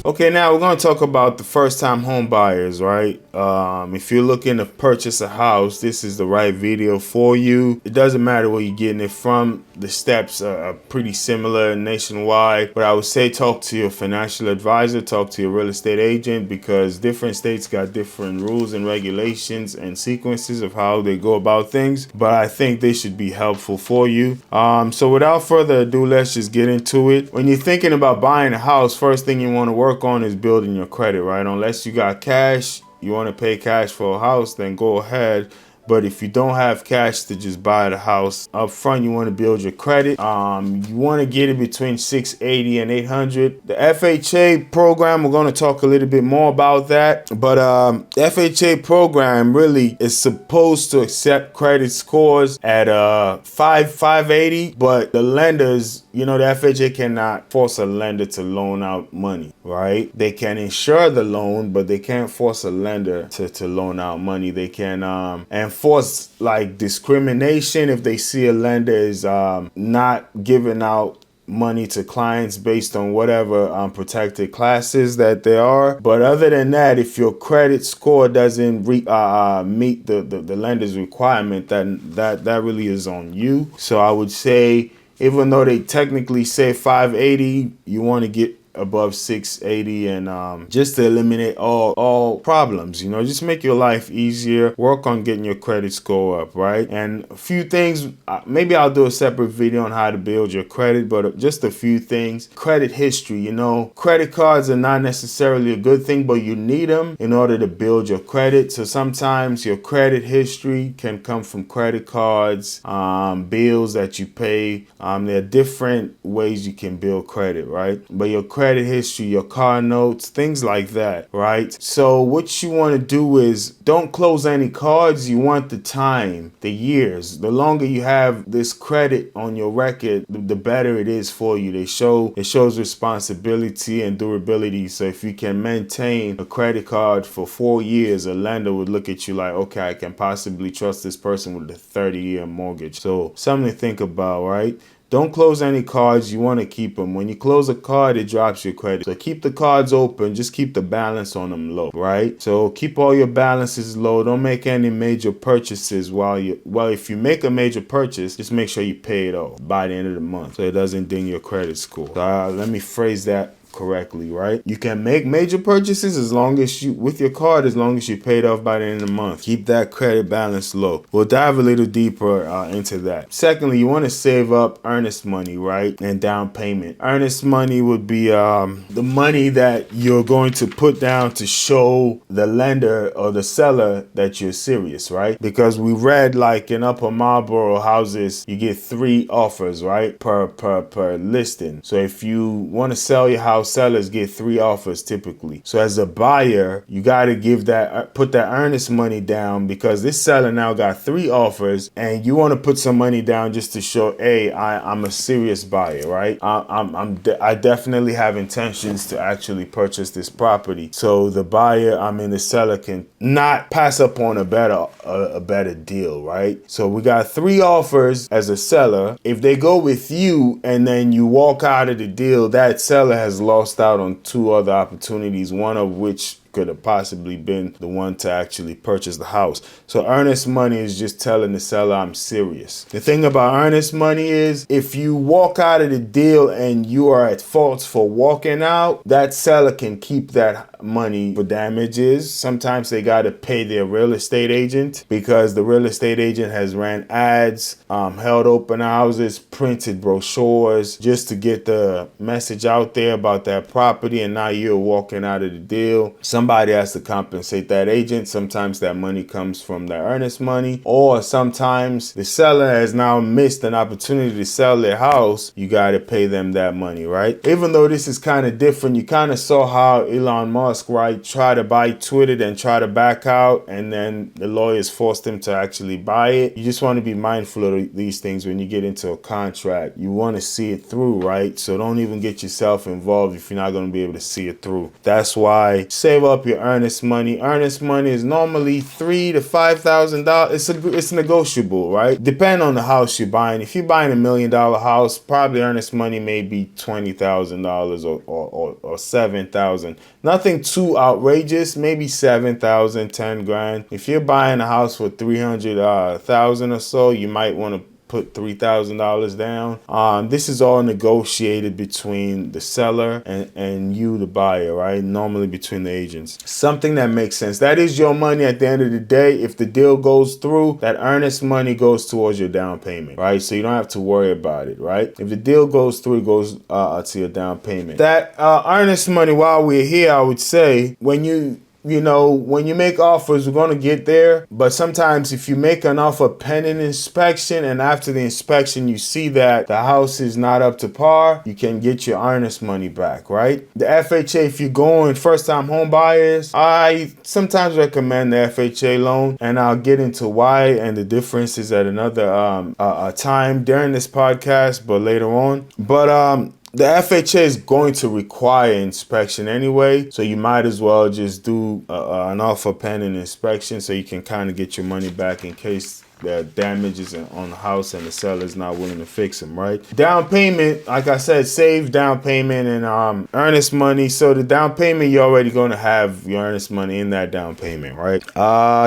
Okay, now we're going to talk about the first-time home buyers, right? If you're looking to purchase a house, this is the right video for you. It doesn't matter where you're getting it from. The steps are pretty similar nationwide, but I would say talk to your financial advisor, talk to your real estate agent, because different states got different rules and regulations and sequences of how they go about things, but I think they should be helpful for you. So without further ado, let's just get into it. When you're thinking about buying a house, first thing you want to work on is building your credit, right? Unless you got cash, you want to pay cash for a house, then go ahead. But if you don't have cash to just buy the house up front, you want to build your credit. You want to get it between 680 and 800. The FHA program, we're going to talk a little bit more about that. But the FHA program really is supposed to accept credit scores at 580. But the lenders, the FHA cannot force a lender to loan out money, right? They can insure the loan, but they can't force a lender to loan out money. They can enforce like discrimination if they see a lender is not giving out money to clients based on whatever protected classes that they are. But other than that, if your credit score doesn't meet the lender's requirement, then that really is on you. So I would say, even though they technically say 580, you want to get above 680 and just to eliminate all problems, just make your life easier. Work on getting your credit score up, right? And a few things, maybe I'll do a separate video on how to build your credit, but just a few things. Credit history, credit cards are not necessarily a good thing, but you need them in order to build your credit. So sometimes your credit history can come from credit cards, bills that you pay. There are different ways you can build credit, right? But your credit history, your car notes, things like that, right? So what you want to do is don't close any cards. You want the time, the years. The longer you have this credit on your record, the better it is for you. It shows responsibility and durability. So if you can maintain a credit card for 4 years, a lender would look at you like, okay, I can possibly trust this person with a 30-year mortgage. So something to think about, right? Don't close any cards. You want to keep them. When you close a card, it drops your credit. So keep the cards open. Just keep the balance on them low, right? So keep all your balances low. Don't make any major purchases if you make a major purchase, just make sure you pay it off by the end of the month so it doesn't ding your credit score. So, let me phrase that correctly, right? You can make major purchases as long as you pay it off by the end of the month. Keep that credit balance low. We'll dive a little deeper into that. Secondly, you want to save up earnest money, right? And down payment. Earnest money would be the money that you're going to put down to show the lender or the seller that you're serious, right? Because we read like in Upper Marlboro houses, you get 3 offers, right? Per listing. So if you want to sell your house, sellers get 3 offers typically. So as a buyer, you got to put that earnest money down, because this seller now got 3 offers and you want to put some money down just to show, hey, I'm a serious buyer, right? I definitely have intentions to actually purchase this property. So the the seller can not pass up on a better deal, right? So we got 3 offers as a seller. If they go with you and then you walk out of the deal, that seller has lost out on 2 other opportunities, one of which could have possibly been the one to actually purchase the house. So earnest money is just telling the seller, I'm serious. The thing about earnest money is, if you walk out of the deal and you are at fault for walking out, that seller can keep that money for damages. Sometimes they got to pay their real estate agent, because the real estate agent has ran ads, held open houses, printed brochures just to get the message out there about that property, and now you're walking out of the deal. Somebody has to compensate that agent. Sometimes that money comes from the earnest money, or sometimes the seller has now missed an opportunity to sell their house. You got to pay them that money, right? Even though this is kind of different, you kind of saw how Elon Musk Musk, right, try to buy Twitter, then try to back out, and then the lawyers forced him to actually buy it. You just want to be mindful of these things when you get into a contract. You want to see it through, right? So don't even get yourself involved if you're not going to be able to see it through. That's why save up your earnest money. Earnest money is normally $3,000 to $5,000. It's negotiable, right? Depend on the house you're buying. If you're buying $1 million house, probably earnest money may be $20,000 or $7,000. Nothing too outrageous. Maybe $7,000, $10,000. If you're buying a house for $300,000 or so, you might want to put $3,000 down. This is all negotiated between the seller and you, the buyer, right? Normally between the agents. Something that makes sense. That is your money at the end of the day. If the deal goes through, that earnest money goes towards your down payment, right? So you don't have to worry about it, right? If the deal goes through, it goes to your down payment. That earnest money, while we're here, I would say, when you make offers, we're going to get there. But sometimes if you make an offer pending inspection, and after the inspection you see that the house is not up to par, you can get your earnest money back, right? The FHA, if you're going first-time home buyers, I sometimes recommend the FHA loan, and I'll get into why and the differences at another time during this podcast, but later on. But the FHA is going to require inspection anyway, so you might as well just do an offer pending inspection so you can kind of get your money back in case there are damages on the house and the seller is not willing to fix them, right? Down payment, like I said, save down payment and earnest money. So the down payment, you're already going to have your earnest money in that down payment, right?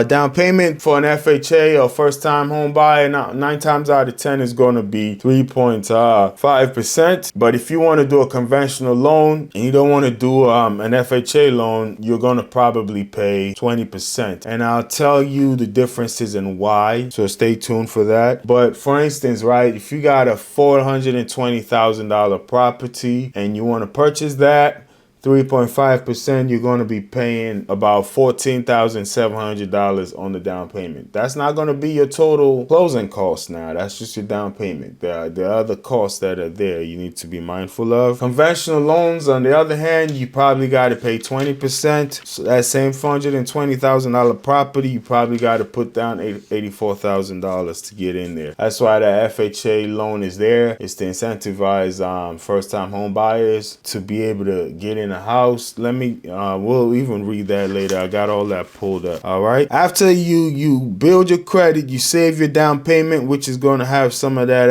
Down payment for an FHA or first-time home buyer, 9 times out of 10 is going to be 3.5%. But if you want to do a conventional loan and you don't want to do an FHA loan, you're going to probably pay 20%. And I'll tell you the differences and why. So stay tuned for that. But for instance, right, if you got a $420,000 property and you want to purchase that, 3.5%, you're going to be paying about $14,700 on the down payment. That's not going to be your total closing cost now. That's just your down payment. There are other costs that are there you need to be mindful of. Conventional loans, on the other hand, you probably got to pay 20%. So that same $420,000 property, you probably got to put down $84,000 to get in there. That's why the FHA loan is there. It's to incentivize first-time home buyers to be able to get in a house. We'll even read that later. I got all that pulled up. All right. After you build your credit, you save your down payment, which is going to have some of that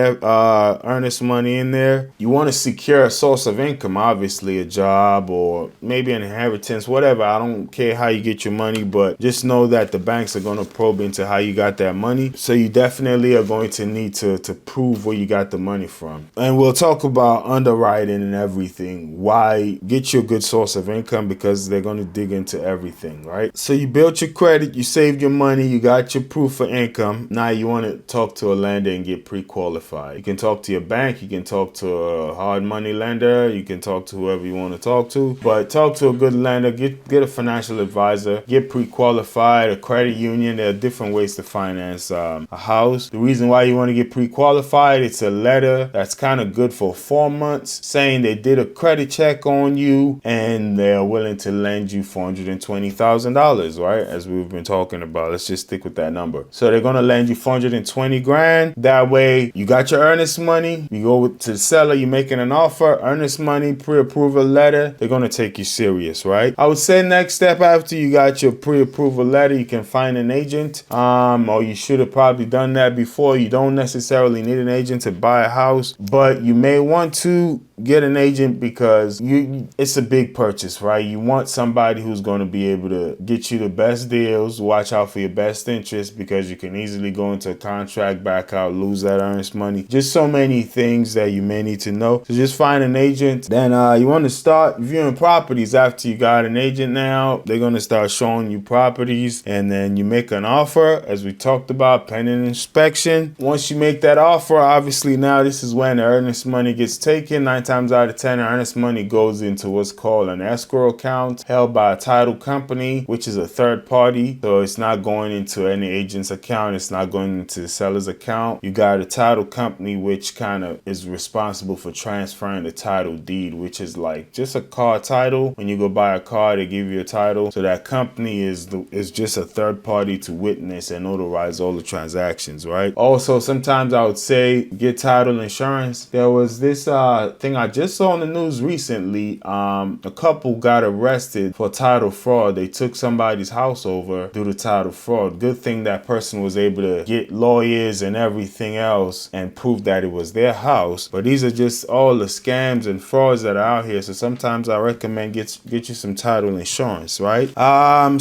earnest money in there. You want to secure a source of income, obviously a job or maybe an inheritance, whatever. I don't care how you get your money, but just know that the banks are going to probe into how you got that money. So you definitely are going to need to prove where you got the money from. And we'll talk about underwriting and everything. Why get your good source of income, because they're going to dig into everything, right? So you built your credit, you saved your money, you got your proof of income. Now you want to talk to a lender and get pre-qualified. You can talk to your bank, you can talk to a hard money lender, you can talk to whoever you want to talk to, but talk to a good lender, get a financial advisor, get pre-qualified, a credit union. There are different ways to finance a house. The reason why you want to get pre-qualified, it's a letter that's kind of good for 4 months saying they did a credit check on you and they're willing to lend you $420,000, right? As we've been talking about. Let's just stick with that number. So they're going to lend you $420,000. That way you got your earnest money. You go to the seller, you're making an offer, earnest money, pre-approval letter. They're going to take you serious, right? I would say next step after you got your pre-approval letter, you can find an agent. Or you should have probably done that before. You don't necessarily need an agent to buy a house, but you may want to get an agent because it's a big purchase, right? You want somebody who's going to be able to get you the best deals, watch out for your best interest, because you can easily go into a contract, back out, lose that earnest money. Just so many things that you may need to know. So just find an agent. Then you want to start viewing properties. After you got an agent now, they're going to start showing you properties, and then you make an offer, as we talked about, pending inspection. Once you make that offer, obviously now this is when the earnest money gets taken. 9 times out of 10, earnest money goes into what's called an escrow account held by a title company, which is a third party. So it's not going into any agent's account. It's not going into the seller's account. You got a title company, which kind of is responsible for transferring the title deed, which is like just a car title. When you go buy a car, they give you a title. So that company is just a third party to witness and notarize all the transactions, right? Also, sometimes I would say get title insurance. There was this thing I just saw on the news recently. A couple got arrested for title fraud. They took somebody's house over due to title fraud. Good thing that person was able to get lawyers and everything else and prove that it was their house. But these are just all the scams and frauds that are out here. So sometimes I recommend get you some title insurance, right?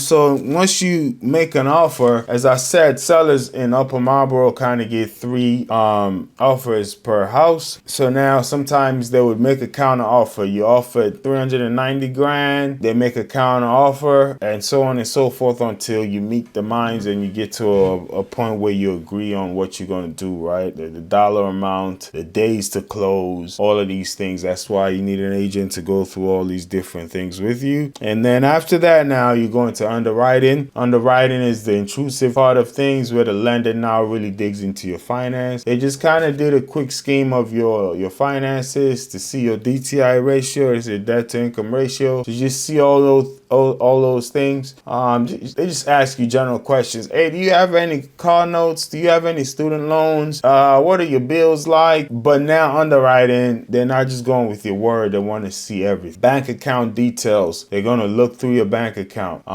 So once you make an offer, as I said, sellers in Upper Marlboro kind of get 3 offers per house. So now sometimes they would make a counter offer. You offered 390 grand, they make a counter offer, and so on and so forth until you meet the minds and you get to a point where you agree on what you're going to do, right? The dollar amount, the days to close, all of these things. That's why you need an agent to go through all these different things with you. And then after that, now you're going to underwriting. Underwriting is the intrusive part of things where the lender now really digs into your finance. They just kind of did a quick scheme of your finances to see your DTI ratio, is your debt to income ratio, to just see all those things. They just ask you general questions. Hey, do you have any car notes? Do you have any student loans? What are your bills like? But now underwriting, they're not just going with your word. They want to see everything. Bank account details. They're going to look through your bank account.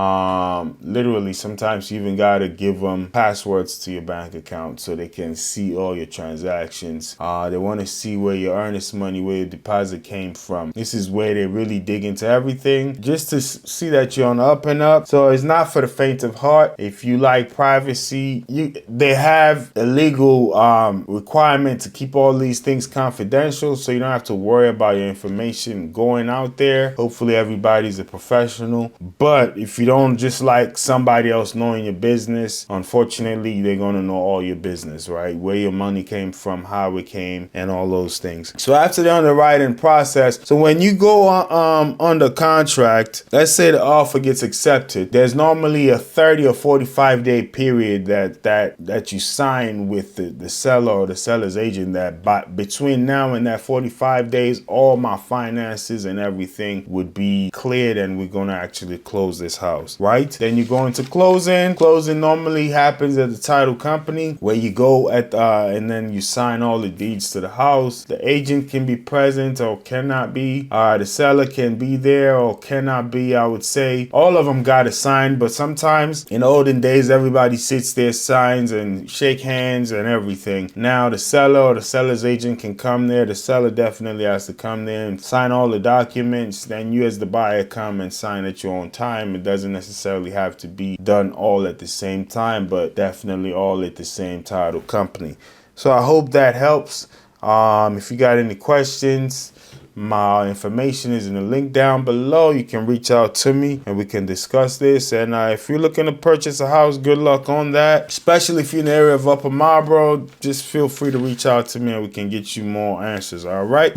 Literally, sometimes you even got to give them passwords to your bank account so they can see all your transactions. They want to see where your earnest money, where your deposit came from. This is where they really dig into everything just to see that you're on the up and up. So it's not for the faint of heart. If you like privacy, they have a legal requirement to keep all these things confidential, so you don't have to worry about your information going out there. Hopefully everybody's a professional. But if you don't just like somebody else knowing your business, unfortunately they're going to know all your business, right? Where your money came from, how it came, and all those things. So after the underwriting process, so when you go under contract, let's say the offer gets accepted, there's normally a 30 or 45 day period that you sign with the seller or the seller's agent, that between now and that 45 days, all my finances and everything would be cleared and we're going to actually close this house, right? Then you go into closing. Closing normally happens at the title company, where you go and then you sign all the deeds to the house. The agent can be present or cannot be. The seller can be there or cannot be. I would say all of them got to sign, but sometimes in the olden days, everybody sits there, signs and shake hands and everything. Now the seller or the seller's agent can come there. The seller definitely has to come there and sign all the documents. Then you as the buyer come and sign at your own time. It doesn't necessarily have to be done all at the same time, but definitely all at the same title company. So I hope that helps. If you got any questions, my information is in the link down below. You can reach out to me and we can discuss this. And if you're looking to purchase a house, good luck on that. Especially if you're in the area of Upper Marlboro, just feel free to reach out to me and we can get you more answers. All right.